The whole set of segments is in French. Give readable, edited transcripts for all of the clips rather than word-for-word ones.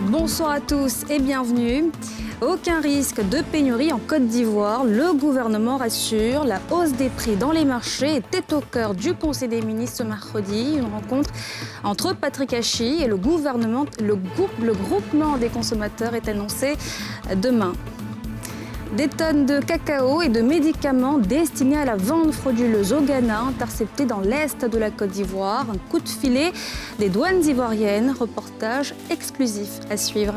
Bonsoir à tous et bienvenue. Aucun risque de pénurie en Côte d'Ivoire. Le gouvernement rassure. La hausse des prix dans les marchés était au cœur du Conseil des ministres ce mercredi. Une rencontre entre Patrick Hachi et le gouvernement. Le groupement des consommateurs est annoncé demain. Des tonnes de cacao et de médicaments destinés à la vente frauduleuse au Ghana, interceptés dans l'est de la Côte d'Ivoire. Un coup de filet des douanes ivoiriennes. Reportage exclusif à suivre.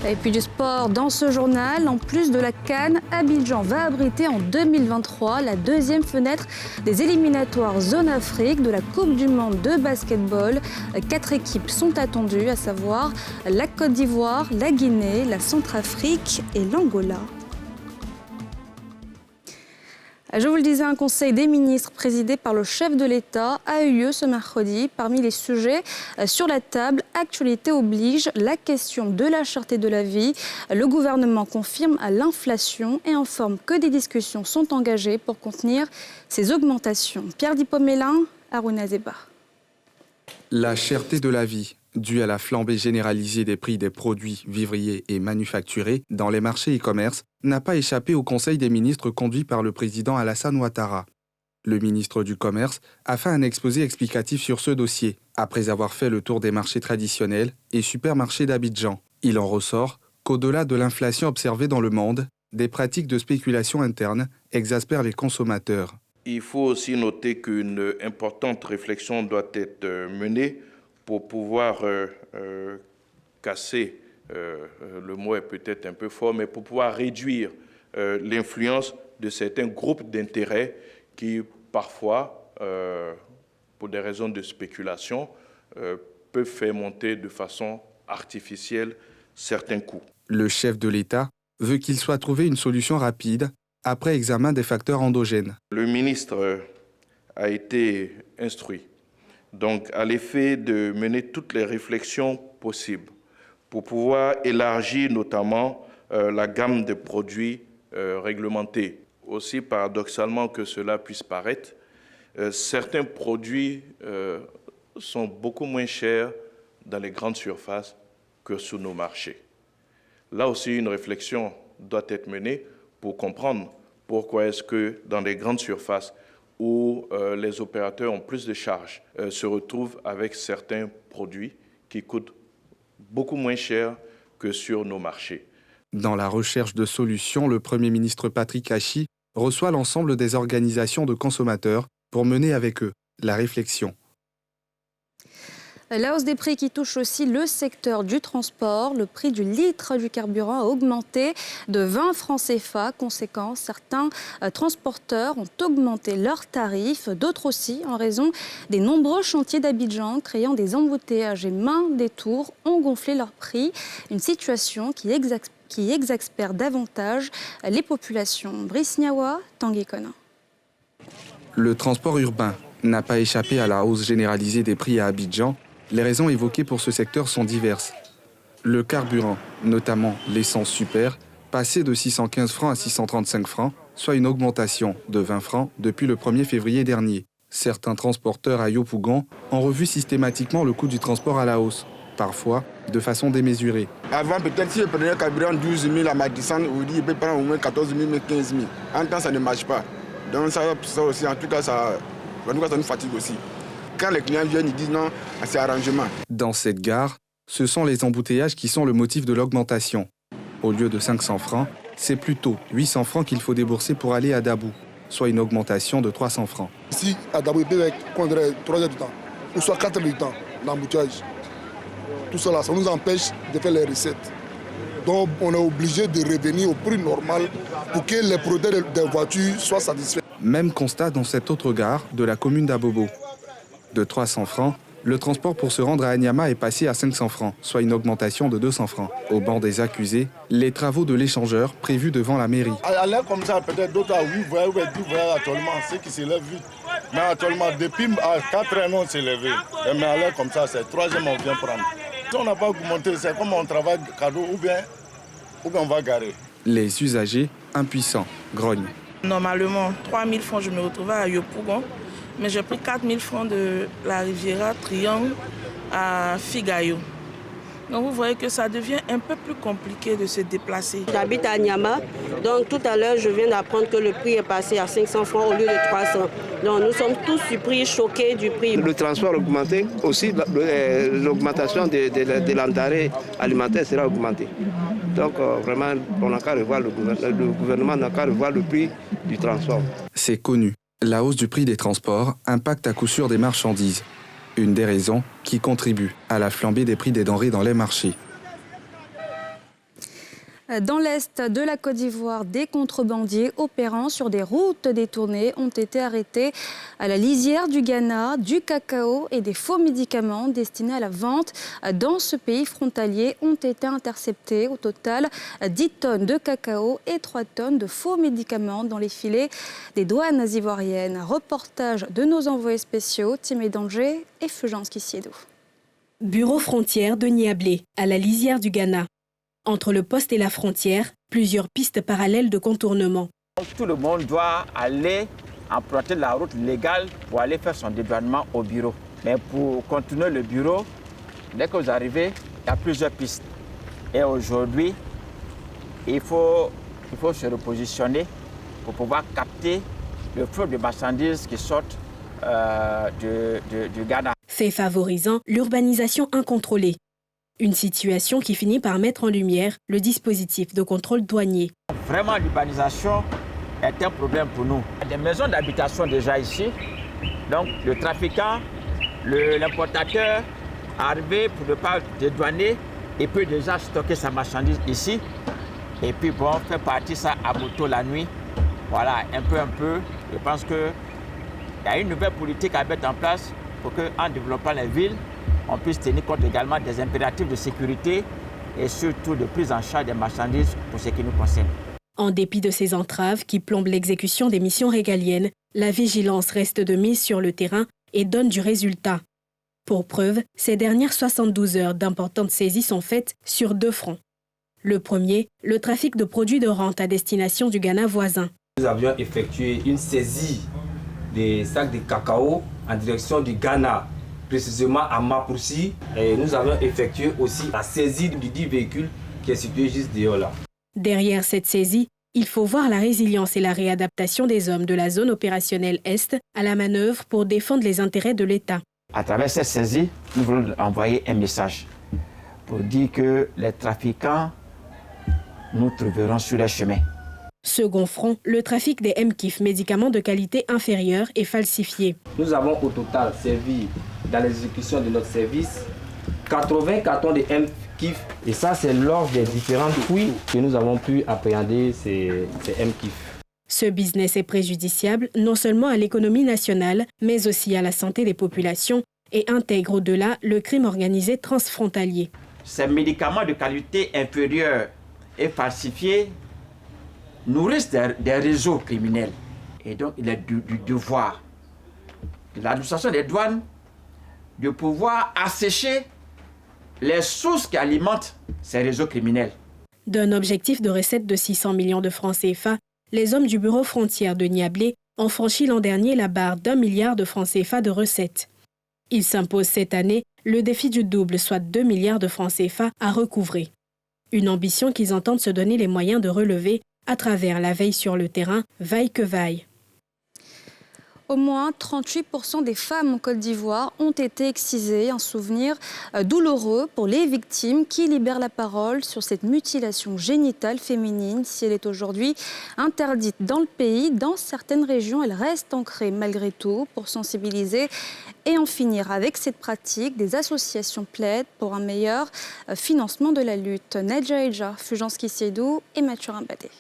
Et puis du sport dans ce journal. En plus de la CAN, Abidjan va abriter en 2023 la deuxième fenêtre des éliminatoires zone Afrique de la Coupe du Monde de basketball. 4 équipes sont attendues, à savoir la Côte d'Ivoire, la Guinée, la Centrafrique et l'Angola. Je vous le disais, un conseil des ministres présidé par le chef de l'État a eu lieu ce mercredi. Parmi les sujets sur la table, actualité oblige, la question de la cherté de la vie. Le gouvernement confirme à l'inflation et informe que des discussions sont engagées pour contenir ces augmentations. Pierre Dipomélin, Harouna Zeba. La cherté de la vie, due à la flambée généralisée des prix des produits vivriers et manufacturés dans les marchés e-commerce, n'a pas échappé au Conseil des ministres conduit par le président Alassane Ouattara. Le ministre du Commerce a fait un exposé explicatif sur ce dossier, après avoir fait le tour des marchés traditionnels et supermarchés d'Abidjan. Il en ressort qu'au-delà de l'inflation observée dans le monde, des pratiques de spéculation interne exaspèrent les consommateurs. Il faut aussi noter qu'une importante réflexion doit être menée pour pouvoir casser, le mot est peut-être un peu fort, mais pour pouvoir réduire l'influence de certains groupes d'intérêts qui, parfois, pour des raisons de spéculation, peuvent faire monter de façon artificielle certains coûts. Le chef de l'État veut qu'il soit trouvé une solution rapide après examen des facteurs endogènes. Le ministre a été instruit donc à l'effet de mener toutes les réflexions possibles pour pouvoir élargir notamment la gamme de produits réglementés. Aussi paradoxalement que cela puisse paraître, certains produits sont beaucoup moins chers dans les grandes surfaces que sur nos marchés. Là aussi, une réflexion doit être menée pour comprendre pourquoi est-ce que dans les grandes surfaces où les opérateurs ont plus de charges, se retrouvent avec certains produits qui coûtent beaucoup moins cher que sur nos marchés. Dans la recherche de solutions, le Premier ministre Patrick Hachi reçoit l'ensemble des organisations de consommateurs pour mener avec eux la réflexion. La hausse des prix qui touche aussi le secteur du transport. Le prix du litre du carburant a augmenté de 20 francs CFA. Conséquence, certains transporteurs ont augmenté leurs tarifs, d'autres aussi en raison des nombreux chantiers d'Abidjan créant des embouteillages et main des tours ont gonflé leurs prix. Une situation qui exaspère davantage les populations. Brice Niawa, Tanguy Konan. Le transport urbain n'a pas échappé à la hausse généralisée des prix à Abidjan. Les raisons évoquées pour ce secteur sont diverses. Le carburant, notamment l'essence super, passé de 615 francs à 635 francs, soit une augmentation de 20 francs depuis le 1er février dernier. Certains transporteurs à Yopougon ont revu systématiquement le coût du transport à la hausse, parfois de façon démesurée. Avant, peut-être si je prenais le carburant 12 000 à Madison, aujourd'hui, je peux prendre au moins 14 000, mais 15 000. En temps, ça ne marche pas. Donc ça aussi, en tout cas, ça nous fatigue aussi. Quand les clients viennent, ils disent non à ces arrangements. Dans cette gare, ce sont les embouteillages qui sont le motif de l'augmentation. Au lieu de 500 francs, c'est plutôt 800 francs qu'il faut débourser pour aller à Dabou, soit une augmentation de 300 francs. Ici, à Dabou, il peut prendre 3 heures de temps, ou soit 4 heures de temps, l'embouteillage. Tout cela, ça nous empêche de faire les recettes. Donc, on est obligé de revenir au prix normal pour que les producteurs des voitures soient satisfaits. Même constat dans cette autre gare de la commune d'Abobo. De 300 francs, le transport pour se rendre à Anyama est passé à 500 francs, soit une augmentation de 200 francs. Au banc des accusés, les travaux de l'échangeur prévus devant la mairie. À l'air comme ça, peut-être d'autres à 8 voyages ou 10 voyages actuellement, ceux qui s'élèvent vite. Mais actuellement, depuis à 4 ans, on s'est levé. Mais à l'air comme ça, c'est le 3e on vient prendre. Si on n'a pas augmenté, c'est comme on travaille cadeau ou bien on va garer. Les usagers, impuissants, grognent. Normalement, 3 000 francs, je me retrouvais à Yopougon. Mais j'ai pris 4 000 francs de la Riviera Triangle à Figayo. Donc vous voyez que ça devient un peu plus compliqué de se déplacer. J'habite à Niama, donc tout à l'heure je viens d'apprendre que le prix est passé à 500 francs au lieu de 300. Donc nous sommes tous surpris, choqués du prix. Le transport a augmenté, aussi l'augmentation de l'entrée alimentaire sera augmentée. Donc vraiment, on n'a qu'à revoir le gouvernement n'a qu'à revoir le prix du transport. C'est connu. La hausse du prix des transports impacte à coup sûr des marchandises. Une des raisons qui contribue à la flambée des prix des denrées dans les marchés. Dans l'est de la Côte d'Ivoire, des contrebandiers opérant sur des routes détournées ont été arrêtés à la lisière du Ghana, du cacao et des faux médicaments destinés à la vente dans ce pays frontalier ont été interceptés. Au total, 10 tonnes de cacao et 3 tonnes de faux médicaments dans les filets des douanes ivoiriennes. Reportage de nos envoyés spéciaux, Timé Danger et Fulgence Kissiedo. Bureau frontière de Niablé, à la lisière du Ghana. Entre le poste et la frontière, plusieurs pistes parallèles de contournement. Tout le monde doit aller emprunter la route légale pour aller faire son dédouanement au bureau. Mais pour continuer le bureau, dès que vous arrivez, il y a plusieurs pistes. Et aujourd'hui, il faut se repositionner pour pouvoir capter le flot de marchandises qui sortent du Ghana. Fait favorisant l'urbanisation incontrôlée. Une situation qui finit par mettre en lumière le dispositif de contrôle douanier. Vraiment, l'urbanisation est un problème pour nous. Il y a des maisons d'habitation déjà ici. Donc, le trafiquant, l'importateur, arrivé pour ne pas dédouaner, il peut déjà stocker sa marchandise ici. Et puis, bon, faire partir ça à moto la nuit. Voilà, un peu. Je pense qu'il y a une nouvelle politique à mettre en place pour qu'en développant les villes, on puisse tenir compte également des impératifs de sécurité et surtout de prise en charge des marchandises pour ce qui nous concerne. En dépit de ces entraves qui plombent l'exécution des missions régaliennes, la vigilance reste de mise sur le terrain et donne du résultat. Pour preuve, ces dernières 72 heures d'importantes saisies sont faites sur 2 fronts. Le premier, le trafic de produits de rente à destination du Ghana voisin. Nous avions effectué une saisie des sacs de cacao en direction du Ghana, précisément à Mapoursi. Et nous avons effectué aussi la saisie du dit véhicule qui est situé juste dehors là. Derrière cette saisie, il faut voir la résilience et la réadaptation des hommes de la zone opérationnelle Est à la manœuvre pour défendre les intérêts de l'État. À travers cette saisie, nous voulons envoyer un message pour dire que les trafiquants nous trouveront sur les chemins. Second front, le trafic des MKIF, médicaments de qualité inférieure et falsifiés. Nous avons au total servi dans l'exécution de notre service 80 cartons de MKIF. Et ça, c'est lors des différentes fouilles que nous avons pu appréhender ces MKIF. Ce business est préjudiciable non seulement à l'économie nationale, mais aussi à la santé des populations et intègre au-delà le crime organisé transfrontalier. Ces médicaments de qualité inférieure et falsifiés nourrissent des réseaux criminels. Et donc, il est du devoir de l'administration des douanes de pouvoir assécher les sources qui alimentent ces réseaux criminels. D'un objectif de recette de 600 millions de francs CFA, les hommes du bureau frontière de Niablé ont franchi l'an dernier la barre d'1 milliard de francs CFA de recettes. Ils s'imposent cette année le défi du double, soit 2 milliards de francs CFA à recouvrer. Une ambition qu'ils entendent se donner les moyens de relever à travers la veille sur le terrain, vaille que vaille. Au moins 38% des femmes en Côte d'Ivoire ont été excisées. Un souvenir douloureux pour les victimes qui libèrent la parole sur cette mutilation génitale féminine. Si elle est aujourd'hui interdite dans le pays, dans certaines régions, elle reste ancrée malgré tout. Pour sensibiliser et en finir avec cette pratique, des associations plaident pour un meilleur financement de la lutte. Nedja Eja, Fulgence Kissiedo et Mathieu Rimbadé.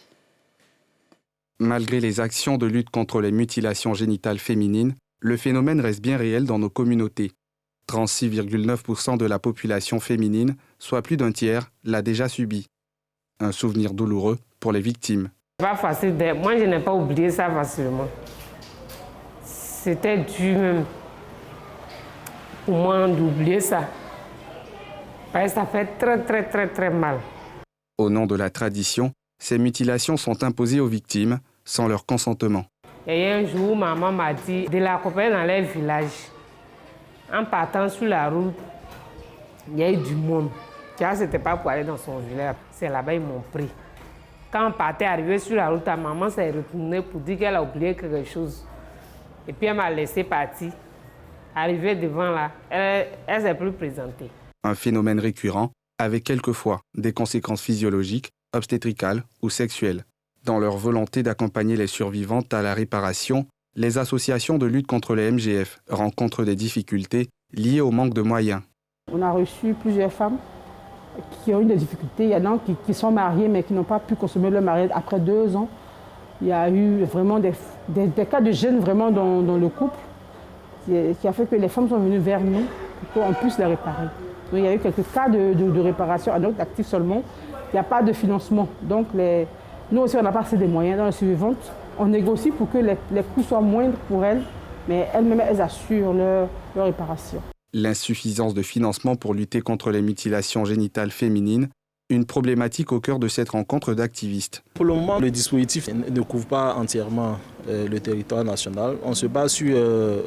Malgré les actions de lutte contre les mutilations génitales féminines, le phénomène reste bien réel dans nos communautés. 36,9% de la population féminine, soit plus d'un tiers, l'a déjà subi. Un souvenir douloureux pour les victimes. Pas facile, moi je n'ai pas oublié ça facilement. C'était dur même pour moi d'oublier ça. Parce que ça fait très mal. Au nom de la tradition, ces mutilations sont imposées aux victimes sans leur consentement. Et un jour, maman m'a dit de l'accompagner dans les villages. En partant sur la route, il y a eu du monde. Ce n'était pas pour aller dans son village. C'est là-bas ils m'ont pris. Quand on partait arriver sur la route, ta maman s'est retournée pour dire qu'elle a oublié quelque chose. Et puis elle m'a laissé partir. Arrivée devant là, elle ne s'est plus présentée. Un phénomène récurrent avec quelquefois des conséquences physiologiques, obstétricales ou sexuelles. Dans leur volonté d'accompagner les survivantes à la réparation, les associations de lutte contre les MGF rencontrent des difficultés liées au manque de moyens. On a reçu plusieurs femmes qui ont eu des difficultés. Il y en a qui sont mariées mais qui n'ont pas pu consommer leur mariage après 2 ans. Il y a eu vraiment des cas de gêne vraiment dans le couple qui a fait que les femmes sont venues vers nous pour qu'on puisse les réparer. Donc, il y a eu quelques cas de réparation à notre actif seulement. Il n'y a pas de financement. Donc nous aussi, on n'a pas assez de moyens dans les survivantes. On négocie pour que les coûts soient moindres pour elles, mais elles-mêmes, elles assurent leur réparation. L'insuffisance de financement pour lutter contre les mutilations génitales féminines, une problématique au cœur de cette rencontre d'activistes. Pour le moment, le dispositif ne couvre pas entièrement le territoire national. On se base sur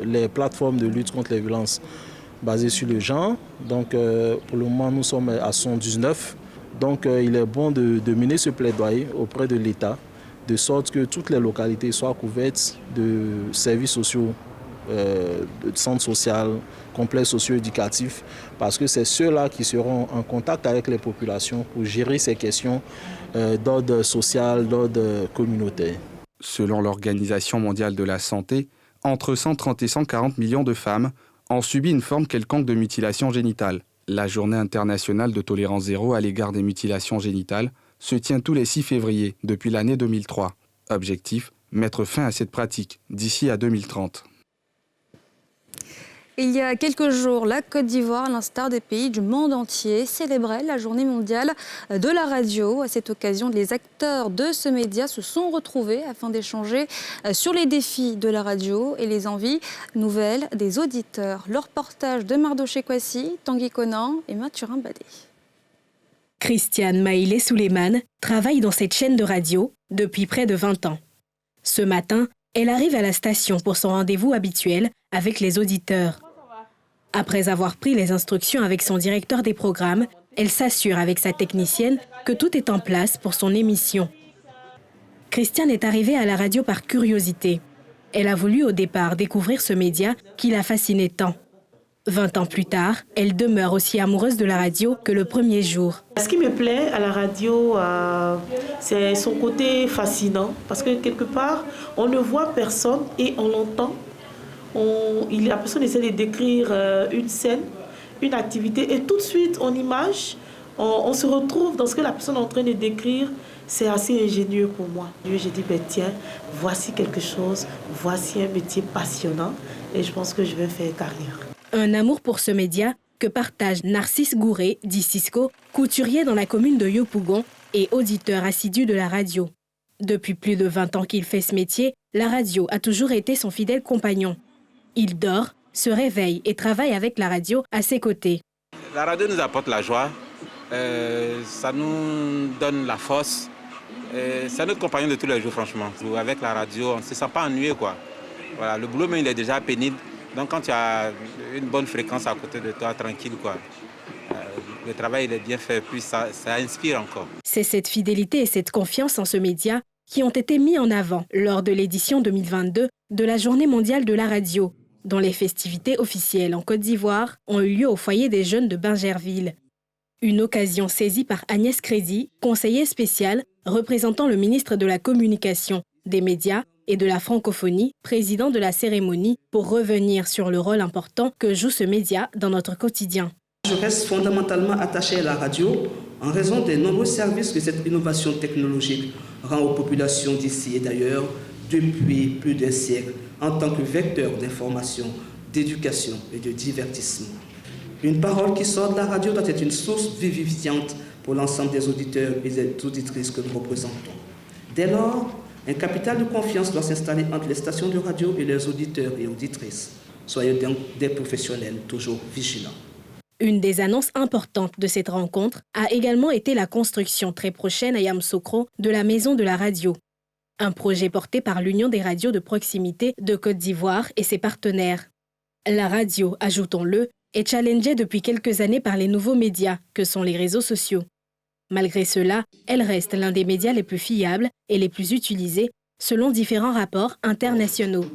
les plateformes de lutte contre les violences basées sur le genre. Donc, pour le moment, nous sommes à 119. Donc, il est bon de mener ce plaidoyer auprès de l'État, de sorte que toutes les localités soient couvertes de services sociaux, de centres sociaux, complexes socio-éducatifs, parce que c'est ceux-là qui seront en contact avec les populations pour gérer ces questions d'ordre social, d'ordre communautaire. Selon l'Organisation mondiale de la santé, entre 130 et 140 millions de femmes ont subi une forme quelconque de mutilation génitale. La journée internationale de tolérance zéro à l'égard des mutilations génitales se tient tous les 6 février depuis l'année 2003. Objectif, mettre fin à cette pratique d'ici à 2030. Il y a quelques jours, la Côte d'Ivoire, à l'instar des pays du monde entier, célébrait la journée mondiale de la radio. À cette occasion, les acteurs de ce média se sont retrouvés afin d'échanger sur les défis de la radio et les envies nouvelles des auditeurs. Le reportage de Mardoché Kwasi, Tanguy Conan et Mathurin Badé. Christiane Maïlé Souleymane travaille dans cette chaîne de radio depuis près de 20 ans. Ce matin, elle arrive à la station pour son rendez-vous habituel avec les auditeurs. Après avoir pris les instructions avec son directeur des programmes, elle s'assure avec sa technicienne que tout est en place pour son émission. Christiane est arrivée à la radio par curiosité. Elle a voulu au départ découvrir ce média qui la fascinait tant. 20 ans plus tard, elle demeure aussi amoureuse de la radio que le premier jour. Ce qui me plaît à la radio, c'est son côté fascinant, parce que quelque part, on ne voit personne et on l'entend. La personne essaie de décrire une scène, une activité, et tout de suite, en image, on se retrouve dans ce que la personne est en train de décrire. C'est assez ingénieux pour moi. J'ai dit, tiens, voici quelque chose, voici un métier passionnant, et je pense que je vais faire carrière. Un amour pour ce média que partage Narcisse Gouré, dit Cisco, couturier dans la commune de Yopougon et auditeur assidu de la radio. Depuis plus de 20 ans qu'il fait ce métier, la radio a toujours été son fidèle compagnon. Il dort, se réveille et travaille avec la radio à ses côtés. La radio nous apporte la joie, ça nous donne la force. C'est notre compagnon de tous les jours, franchement. Avec la radio, on ne se sent pas ennuyé, quoi. Voilà, le boulot, mais il est déjà pénible. Donc quand tu as une bonne fréquence à côté de toi, tranquille, quoi. Le travail il est bien fait, puis ça inspire encore. C'est cette fidélité et cette confiance en ce média qui ont été mis en avant lors de l'édition 2022 de la Journée mondiale de la radio, dont les festivités officielles en Côte d'Ivoire ont eu lieu au foyer des jeunes de Bingerville. Une occasion saisie par Agnès Crédit, conseiller spécial représentant le ministre de la Communication, des Médias et de la Francophonie, président de la cérémonie, pour revenir sur le rôle important que joue ce média dans notre quotidien. Je reste fondamentalement attaché à la radio en raison des nombreux services que cette innovation technologique rend aux populations d'ici et d'ailleurs depuis plus d'un siècle en tant que vecteur d'information, d'éducation et de divertissement. Une parole qui sort de la radio doit être une source vivifiante pour l'ensemble des auditeurs et des auditrices que nous représentons. Dès lors, un capital de confiance doit s'installer entre les stations de radio et leurs auditeurs et auditrices. Soyez donc des professionnels toujours vigilants. Une des annonces importantes de cette rencontre a également été la construction très prochaine à Yamoussoukro de la Maison de la Radio. Un projet porté par l'Union des radios de proximité de Côte d'Ivoire et ses partenaires. La radio, ajoutons-le, est challengée depuis quelques années par les nouveaux médias que sont les réseaux sociaux. Malgré cela, elle reste l'un des médias les plus fiables et les plus utilisés selon différents rapports internationaux.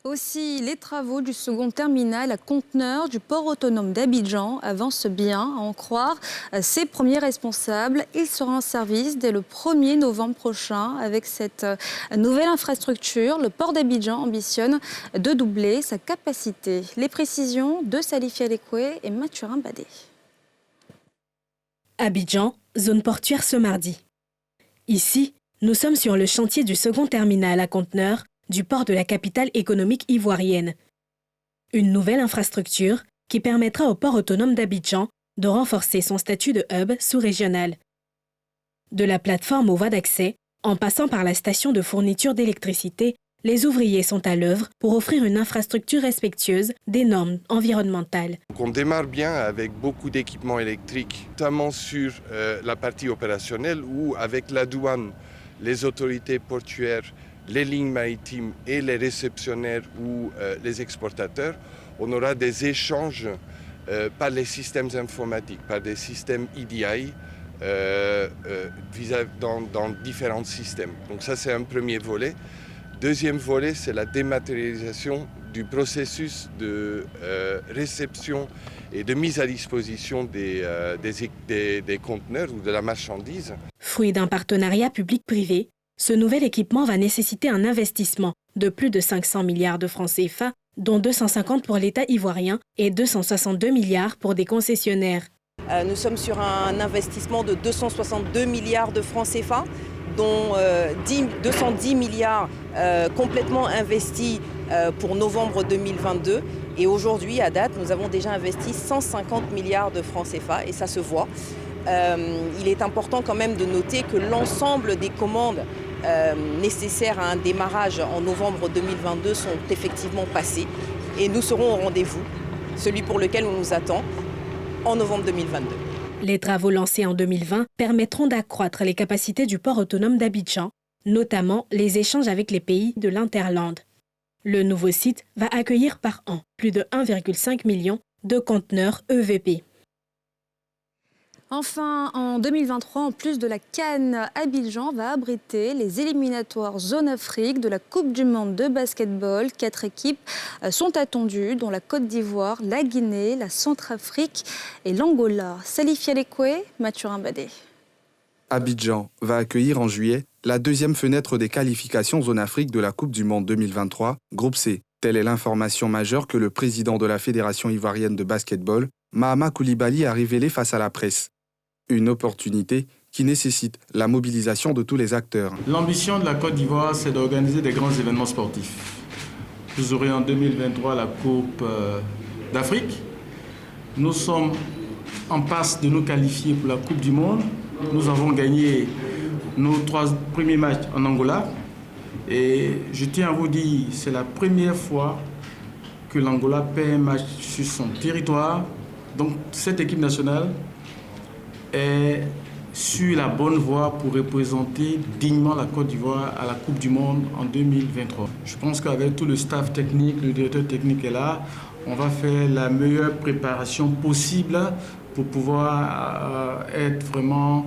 Aussi, les travaux du second terminal à conteneurs du port autonome d'Abidjan avancent bien, à en croire ses premiers responsables. Il sera en service dès le 1er novembre prochain. Avec cette nouvelle infrastructure, le port d'Abidjan ambitionne de doubler sa capacité. Les précisions de Salifia Lekwe et Mathurin Badé. Abidjan, zone portuaire ce mardi. Ici, nous sommes sur le chantier du second terminal à conteneurs du port de la capitale économique ivoirienne. Une nouvelle infrastructure qui permettra au port autonome d'Abidjan de renforcer son statut de hub sous-régional. De la plateforme aux voies d'accès, en passant par la station de fourniture d'électricité, les ouvriers sont à l'œuvre pour offrir une infrastructure respectueuse des normes environnementales. On démarre bien avec beaucoup d'équipements électriques, notamment sur la partie opérationnelle où avec la douane, les autorités portuaires, les lignes maritimes et les réceptionnaires ou les exportateurs, on aura des échanges par les systèmes informatiques, par des systèmes EDI dans différents systèmes. Donc ça, c'est un premier volet. Deuxième volet, c'est la dématérialisation du processus de réception et de mise à disposition des conteneurs ou de la marchandise. Fruit d'un partenariat public-privé, ce nouvel équipement va nécessiter un investissement de plus de 500 milliards de francs CFA, dont 250 pour l'État ivoirien et 262 milliards pour des concessionnaires. Nous sommes sur un investissement de 262 milliards de francs CFA, dont 210 milliards complètement investis pour novembre 2022. Et aujourd'hui, à date, nous avons déjà investi 150 milliards de francs CFA et ça se voit. Il est important quand même de noter que l'ensemble des commandes nécessaires à un démarrage en novembre 2022 sont effectivement passées et nous serons au rendez-vous, celui pour lequel on nous attend, en novembre 2022. Les travaux lancés en 2020 permettront d'accroître les capacités du port autonome d'Abidjan, notamment les échanges avec les pays de l'Interland. Le nouveau site va accueillir par an plus de 1,5 million de conteneurs EVP. Enfin, en 2023, en plus de la CAN, Abidjan va abriter les éliminatoires Zone Afrique de la Coupe du Monde de basketball. 4 équipes sont attendues, dont la Côte d'Ivoire, la Guinée, la Centrafrique et l'Angola. Salifia Lekwe, Mathurin Badé. Abidjan va accueillir en juillet la deuxième fenêtre des qualifications Zone Afrique de la Coupe du Monde 2023, groupe C. Telle est l'information majeure que le président de la Fédération ivoirienne de basketball, Mahama Coulibaly, a révélée face à la presse. Une opportunité qui nécessite la mobilisation de tous les acteurs. L'ambition de la Côte d'Ivoire, c'est d'organiser des grands événements sportifs. Vous aurez en 2023 la Coupe d'Afrique. Nous sommes en passe de nous qualifier pour la Coupe du Monde. Nous avons gagné nos 3 premiers matchs en Angola. Et je tiens à vous dire, c'est la première fois que l'Angola paie un match sur son territoire. Donc cette équipe nationale est sur la bonne voie pour représenter dignement la Côte d'Ivoire à la Coupe du Monde en 2023. Je pense qu'avec tout le staff technique, le directeur technique est là, on va faire la meilleure préparation possible pour pouvoir être vraiment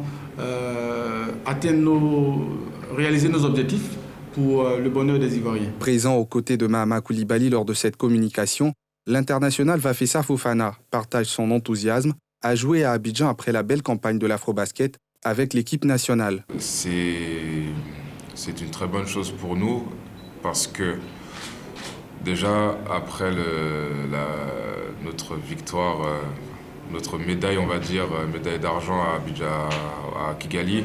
réaliser nos objectifs pour le bonheur des Ivoiriens. Présent aux côtés de Mahama Coulibaly lors de cette communication, l'international Vafessa Fofana partage son enthousiasme à jouer à Abidjan après la belle campagne de l'Afrobasket avec l'équipe nationale. C'est une très bonne chose pour nous parce que déjà après notre victoire, notre médaille, on va dire, médaille d'argent à Abidjan, à Kigali,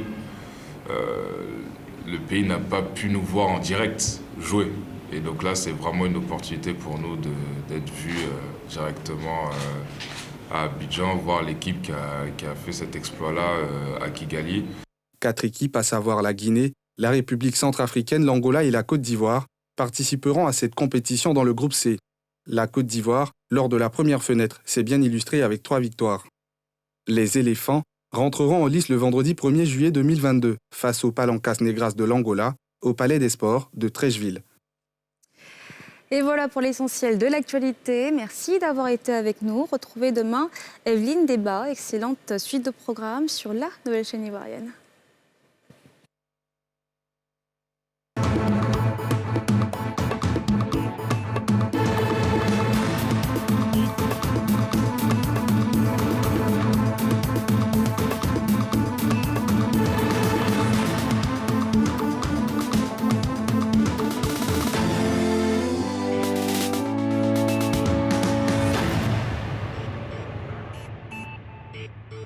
le pays n'a pas pu nous voir en direct jouer. Et donc là, c'est vraiment une opportunité pour nous d'être vus directement à Abidjan, voir l'équipe qui a fait cet exploit-là à Kigali. 4 équipes, à savoir la Guinée, la République centrafricaine, l'Angola et la Côte d'Ivoire, participeront à cette compétition dans le groupe C. La Côte d'Ivoire, lors de la première fenêtre, s'est bien illustrée avec 3 victoires. Les éléphants rentreront en lice le vendredi 1er juillet 2022 face aux Palancas Negras de l'Angola, au Palais des Sports de Treichville. Et voilà pour l'essentiel de l'actualité. Merci d'avoir été avec nous. Retrouvez demain Evelyne Débat. Excellente suite de programme sur la nouvelle chaîne ivoirienne.